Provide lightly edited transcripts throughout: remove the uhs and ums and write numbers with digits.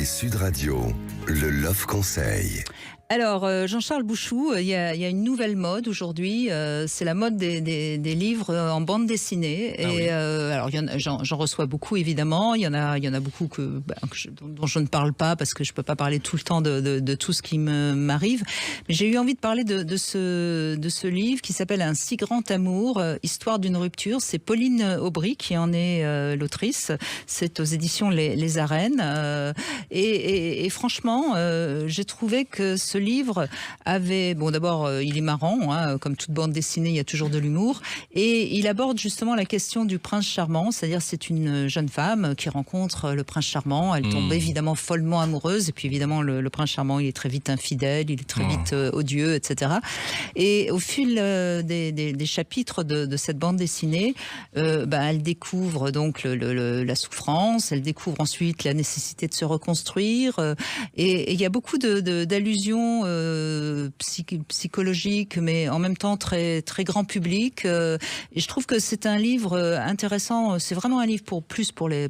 et Sud Radio, le Love Conseil. Alors, Jean-Charles Bouchou, il y a une nouvelle mode aujourd'hui. C'est la mode des livres en bande dessinée. Ah oui. Alors, j'en reçois beaucoup, évidemment. Il y en a beaucoup dont je ne parle pas parce que je peux pas parler tout le temps de tout ce qui m'arrive. Mais j'ai eu envie de parler de ce livre qui s'appelle Un si grand amour, histoire d'une rupture. C'est Pauline Aubry qui en est l'autrice. C'est aux éditions Les Arènes. Et franchement, j'ai trouvé que ce livre avait... Bon, d'abord, il est marrant, hein, comme toute bande dessinée, il y a toujours de l'humour. Et il aborde justement la question du prince charmant, c'est-à-dire c'est une jeune femme qui rencontre le prince charmant. Elle tombe évidemment follement amoureuse. Et puis évidemment, le prince charmant, il est très vite infidèle, il est très vite odieux, etc. Et au fil des chapitres de cette bande dessinée, elle découvre donc la souffrance, elle découvre ensuite la nécessité de se reconstruire. Et il y a beaucoup d'allusions psychologiques, mais en même temps très, très grand public. Et je trouve que c'est un livre intéressant. C'est vraiment un livre plus pour les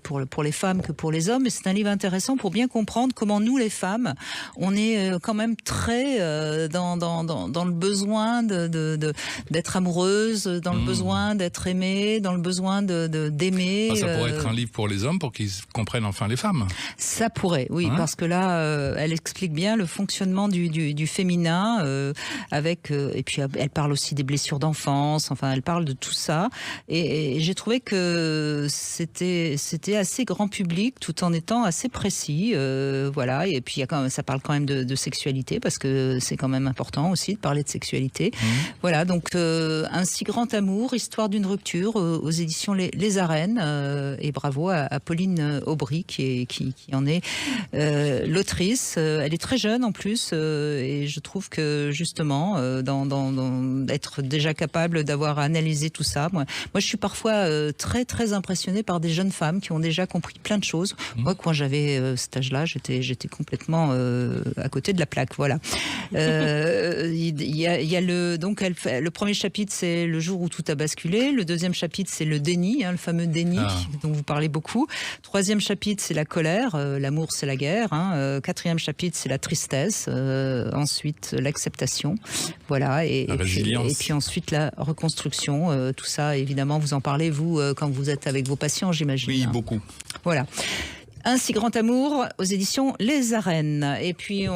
femmes que pour les hommes. Et c'est un livre intéressant pour bien comprendre comment nous, les femmes, on est quand même très dans le besoin d'être amoureuse, dans le besoin d'être aimée, dans le besoin d'aimer. Ça pourrait être un livre pour les hommes pour qu'ils comprennent enfin les femmes. Ça pourrait, oui, parce que là, elle explique bien le fonctionnement du féminin, et puis elle parle aussi des blessures d'enfance, enfin elle parle de tout ça, et j'ai trouvé que c'était assez grand public tout en étant assez précis, voilà, et puis ça parle quand même de sexualité, parce que c'est quand même important aussi de parler de sexualité. Voilà, donc Un si grand amour, histoire d'une rupture, aux éditions Les Arènes, et bravo à Pauline Aubry qui en est l'autrice. Elle est très jeune en plus, et je trouve que justement d'être déjà capable d'avoir analysé tout ça, moi je suis parfois très très impressionnée par des jeunes femmes qui ont déjà compris plein de choses. Moi, quand j'avais cet âge-là, j'étais complètement à côté de la plaque, voilà. Il y a le premier chapitre, c'est le jour où tout a basculé. Le deuxième chapitre, c'est le déni, le fameux déni dont vous parlez beaucoup. Troisième chapitre, c'est la colère. L'amour, c'est la guerre. Quatrième chapitre, c'est la tristesse. Ensuite, l'acceptation. Voilà. Et puis ensuite, la reconstruction. Tout ça, évidemment, vous en parlez, vous, quand vous êtes avec vos patients, j'imagine. Oui, beaucoup. Voilà. Un si grand amour, aux éditions Les Arènes. Et puis,